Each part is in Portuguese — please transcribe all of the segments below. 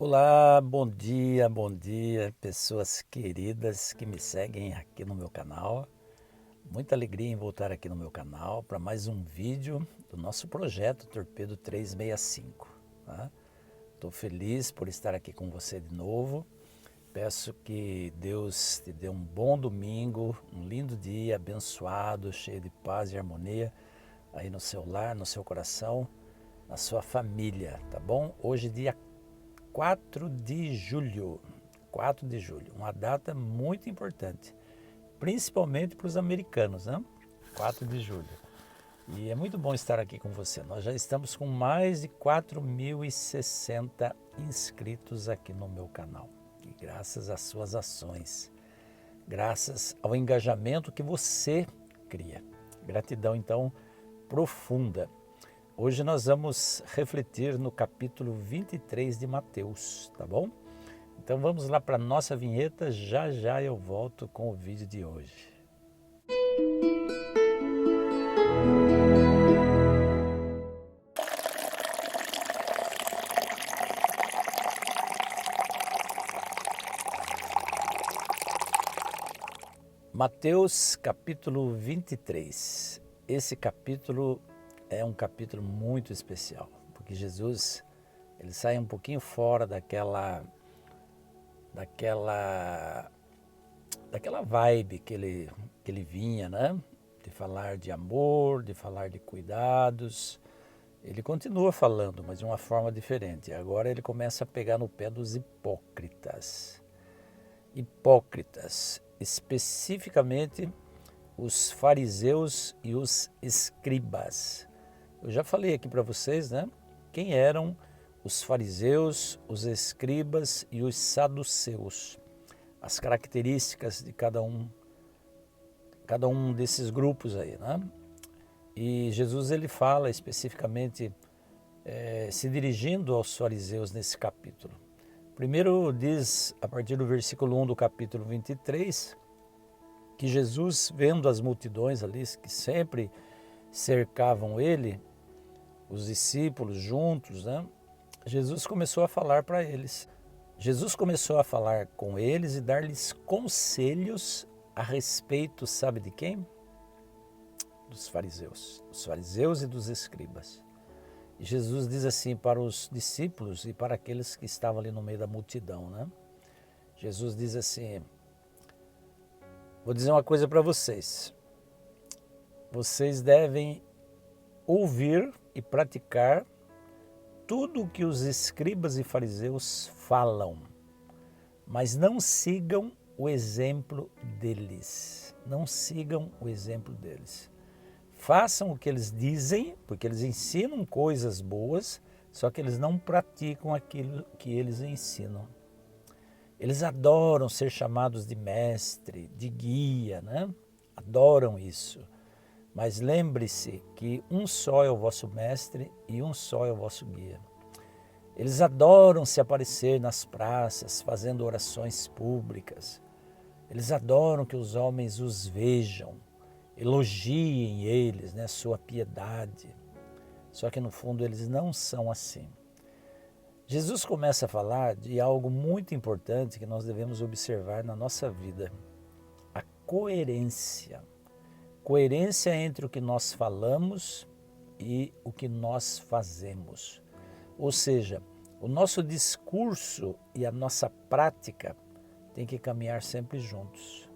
Olá, bom dia, pessoas queridas que me seguem aqui no meu canal. Muita alegria em voltar aqui no meu canal para mais um vídeo do nosso projeto Torpedo 365. Estou feliz por estar aqui com você de novo. Peço que Deus te dê um bom domingo, um lindo dia abençoado, cheio de paz e harmonia aí no seu lar, no seu coração, na sua família, tá bom? Hoje, dia 4 de julho, 4 de julho, uma data muito importante, principalmente para os americanos, né? 4 de julho. E é muito bom estar aqui com você. Nós já estamos com mais de 4.060 inscritos aqui no meu canal. E graças às suas ações, graças ao engajamento que você cria. Gratidão, então, profunda. Hoje nós vamos refletir no capítulo 23 de Mateus, tá bom? Então vamos lá para a nossa vinheta, já já eu volto com o vídeo de hoje. Mateus capítulo 23. Esse capítulo é um capítulo muito especial, porque Jesus ele sai um pouquinho fora daquela vibe que ele vinha, né? De falar de amor, de falar de cuidados. Ele continua falando, mas de uma forma diferente. Agora ele começa a pegar no pé dos hipócritas. Hipócritas, especificamente os fariseus e os escribas. Eu já falei aqui para vocês, né? Quem eram os fariseus, os escribas e os saduceus. As características de cada um desses grupos aí, né? E Jesus ele fala especificamente se dirigindo aos fariseus nesse capítulo. Primeiro diz, a partir do versículo 1 do capítulo 23, que Jesus, vendo as multidões ali que sempre cercavam ele, os discípulos juntos, né? Jesus começou a falar para eles. Jesus começou a falar com eles e dar-lhes conselhos a respeito, sabe de quem? Dos fariseus e dos escribas. E Jesus diz assim para os discípulos e para aqueles que estavam ali no meio da multidão, né? Jesus diz assim: vou dizer uma coisa para vocês. Vocês devem ouvir e praticar tudo o que os escribas e fariseus falam, mas não sigam o exemplo deles. Não sigam o exemplo deles. Façam o que eles dizem, porque eles ensinam coisas boas, só que eles não praticam aquilo que eles ensinam. Eles adoram ser chamados de mestre, de guia, né? Adoram isso. Mas lembre-se que um só é o vosso mestre e um só é o vosso guia. Eles adoram se aparecer nas praças, fazendo orações públicas. Eles adoram que os homens os vejam, elogiem eles, né, sua piedade. Só que no fundo eles não são assim. Jesus começa a falar de algo muito importante que nós devemos observar na nossa vida. A coerência. Coerência entre o que nós falamos e o que nós fazemos. Ou seja, o nosso discurso e a nossa prática têm que caminhar sempre juntos.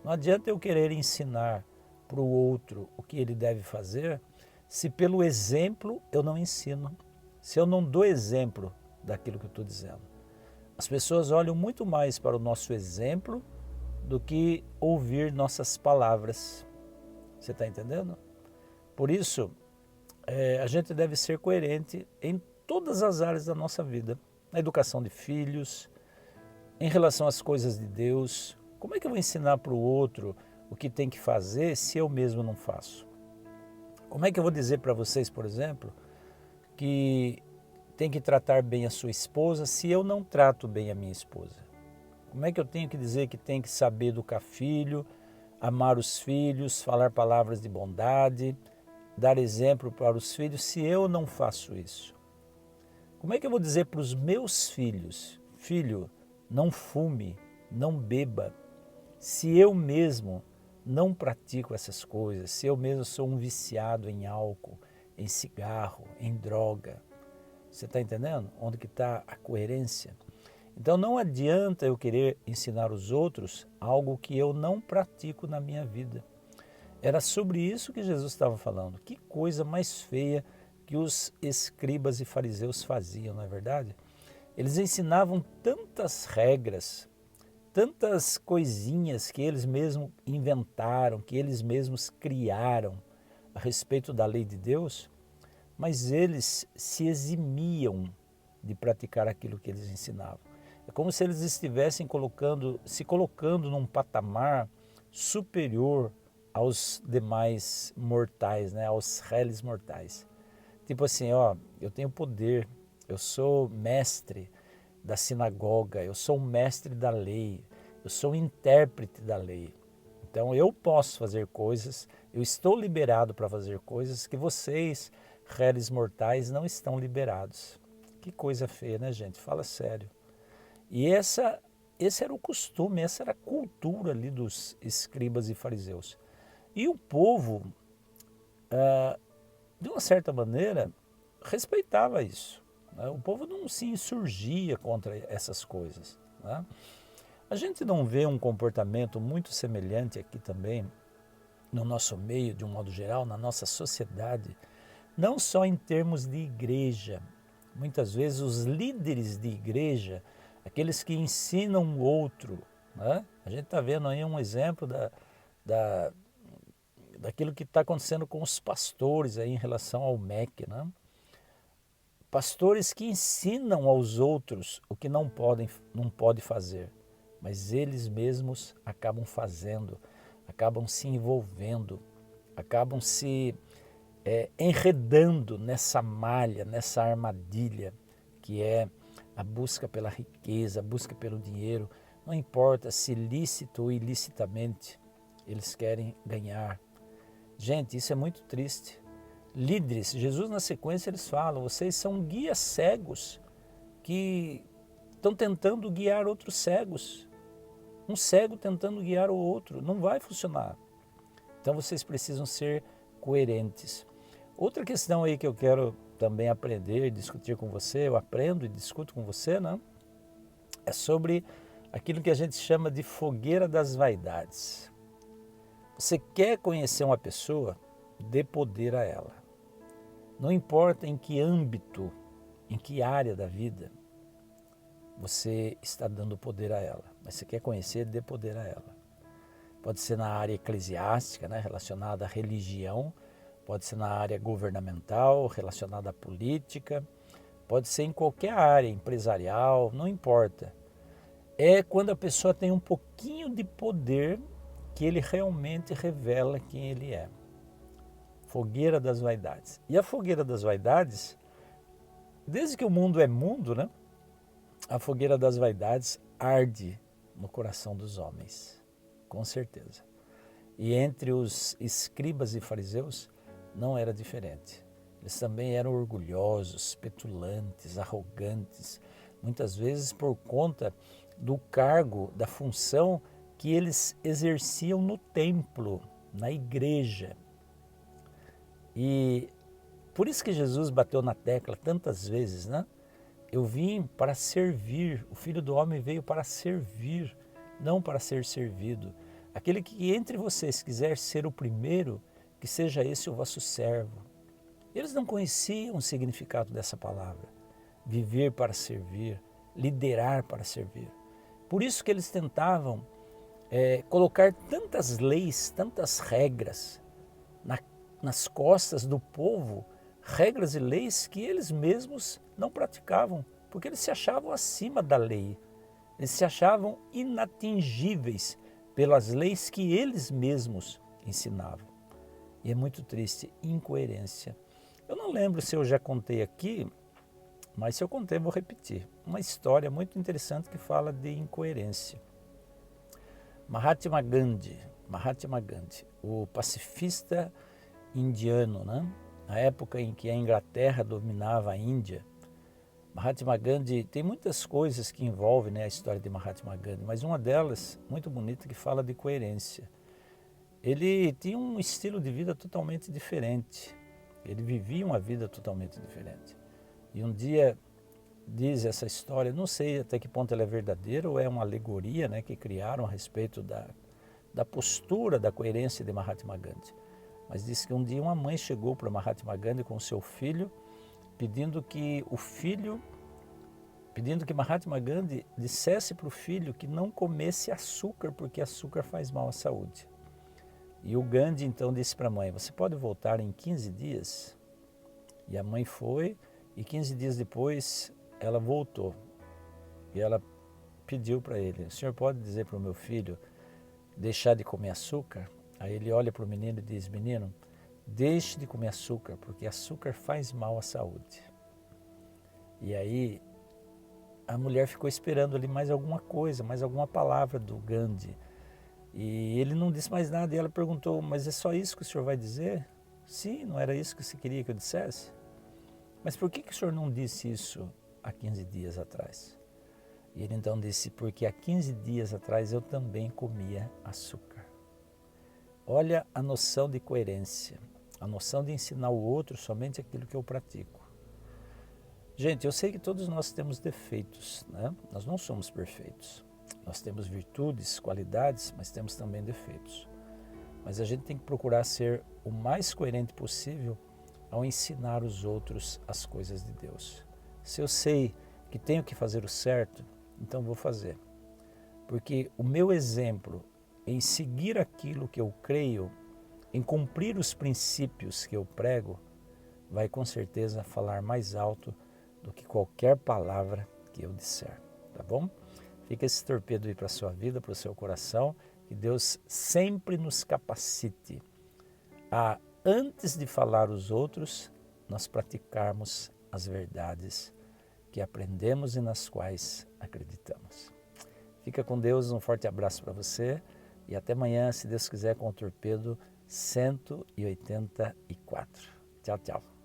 Não adianta eu querer ensinar para o outro o que ele deve fazer, se pelo exemplo eu não ensino, se eu não dou exemplo daquilo que eu estou dizendo. As pessoas olham muito mais para o nosso exemplo do que ouvir nossas palavras. Você está entendendo? Por isso, a gente deve ser coerente em todas as áreas da nossa vida. Na educação de filhos, em relação às coisas de Deus. Como é que eu vou ensinar para o outro o que tem que fazer se eu mesmo não faço? Como é que eu vou dizer para vocês, por exemplo, que tem que tratar bem a sua esposa se eu não trato bem a minha esposa? Como é que eu tenho que dizer que tem que saber educar filho, amar os filhos, falar palavras de bondade, dar exemplo para os filhos, se eu não faço isso? Como é que eu vou dizer para os meus filhos, filho, não fume, não beba, se eu mesmo não pratico essas coisas, se eu mesmo sou um viciado em álcool, em cigarro, em droga? Você está entendendo onde que está a coerência? Então não adianta eu querer ensinar os outros algo que eu não pratico na minha vida. Era sobre isso que Jesus estava falando. Que coisa mais feia que os escribas e fariseus faziam, não é verdade? Eles ensinavam tantas regras, tantas coisinhas que eles mesmos inventaram, que eles mesmos criaram a respeito da lei de Deus, mas eles se eximiam de praticar aquilo que eles ensinavam. É como se eles estivessem se colocando num patamar superior aos demais mortais, né? Aos réis mortais. Tipo assim, ó, eu tenho poder, eu sou mestre da sinagoga, eu sou um mestre da lei, eu sou um intérprete da lei. Então eu posso fazer coisas, eu estou liberado para fazer coisas que vocês, réis mortais, não estão liberados. Que coisa feia, né, gente? Fala sério. E esse era o costume, essa era a cultura ali dos escribas e fariseus. E o povo, de uma certa maneira, respeitava isso, né? O povo não se insurgia contra essas coisas, né? A gente não vê um comportamento muito semelhante aqui também, no nosso meio, de um modo geral, na nossa sociedade, não só em termos de igreja. Muitas vezes os líderes de igreja, aqueles que ensinam o outro, né? A gente está vendo aí um exemplo da, daquilo que está acontecendo com os pastores aí em relação ao MEC, né? Pastores que ensinam aos outros o que não pode fazer, mas eles mesmos acabam fazendo, acabam se envolvendo, acabam se enredando nessa malha, nessa armadilha que é a busca pela riqueza, a busca pelo dinheiro. Não importa se lícito ou ilicitamente, eles querem ganhar. Gente, isso é muito triste. Líderes, Jesus na sequência eles falam, vocês são guias cegos que estão tentando guiar outros cegos. Um cego tentando guiar o outro, não vai funcionar. Então vocês precisam ser coerentes. Outra questão aí que eu quero também aprender e discutir com você, eu aprendo e discuto com você, né? É sobre aquilo que a gente chama de fogueira das vaidades. Você quer conhecer uma pessoa, dê poder a ela. Não importa em que âmbito, em que área da vida você está dando poder a ela. Mas você quer conhecer, dê poder a ela. Pode ser na área eclesiástica, né, relacionada à religião, pode ser na área governamental, relacionada à política, pode ser em qualquer área empresarial, não importa. É quando a pessoa tem um pouquinho de poder que ele realmente revela quem ele é. Fogueira das vaidades. E a fogueira das vaidades, desde que o mundo é mundo, né? A fogueira das vaidades arde no coração dos homens, com certeza. E entre os escribas e fariseus não era diferente. Eles também eram orgulhosos, petulantes, arrogantes, muitas vezes por conta do cargo, da função que eles exerciam no templo, na igreja. E por isso que Jesus bateu na tecla tantas vezes, né? Eu vim para servir, o Filho do Homem veio para servir, não para ser servido. Aquele que entre vocês quiser ser o primeiro, que seja esse o vosso servo. Eles não conheciam o significado dessa palavra. Viver para servir, liderar para servir. Por isso que eles tentavam colocar tantas leis, tantas regras nas costas do povo, regras e leis que eles mesmos não praticavam, porque eles se achavam acima da lei. Eles se achavam inatingíveis pelas leis que eles mesmos ensinavam. E é muito triste, incoerência. Eu não lembro se eu já contei aqui, mas se eu contei, vou repetir. Uma história muito interessante que fala de incoerência. Mahatma Gandhi, o pacifista indiano, né? Na época em que a Inglaterra dominava a Índia, Mahatma Gandhi, tem muitas coisas que envolvem, né, a história de Mahatma Gandhi, mas uma delas, muito bonita, que fala de coerência. Ele tinha um estilo de vida totalmente diferente. Ele vivia uma vida totalmente diferente. E um dia diz essa história, não sei até que ponto ela é verdadeira ou é uma alegoria, né, que criaram a respeito da postura, da coerência de Mahatma Gandhi. Mas diz que um dia uma mãe chegou para Mahatma Gandhi com o seu filho, pedindo que Mahatma Gandhi dissesse para o filho que não comesse açúcar, porque açúcar faz mal à saúde. E o Gandhi então disse para a mãe, você pode voltar em 15 dias? E a mãe foi, e 15 dias depois ela voltou. E ela pediu para ele, o senhor pode dizer para o meu filho deixar de comer açúcar? Aí ele olha para o menino e diz, menino, deixe de comer açúcar, porque açúcar faz mal à saúde. E aí a mulher ficou esperando ali mais alguma coisa, mais alguma palavra do Gandhi. E ele não disse mais nada e ela perguntou, mas é só isso que o senhor vai dizer? Sim, não era isso que você queria que eu dissesse? Mas por que o senhor não disse isso há 15 dias atrás? E ele então disse, porque há 15 dias atrás eu também comia açúcar. Olha a noção de coerência, a noção de ensinar o outro somente aquilo que eu pratico. Gente, eu sei que todos nós temos defeitos, né? Nós não somos perfeitos. Nós temos virtudes, qualidades, mas temos também defeitos. Mas a gente tem que procurar ser o mais coerente possível ao ensinar os outros as coisas de Deus. Se eu sei que tenho que fazer o certo, então vou fazer. Porque o meu exemplo em seguir aquilo que eu creio, em cumprir os princípios que eu prego, vai com certeza falar mais alto do que qualquer palavra que eu disser, tá bom? Fica esse torpedo aí para a sua vida, para o seu coração, que Deus sempre nos capacite a, antes de falar os outros, nós praticarmos as verdades que aprendemos e nas quais acreditamos. Fica com Deus, um forte abraço para você e até amanhã, se Deus quiser, com o torpedo 184. Tchau, tchau.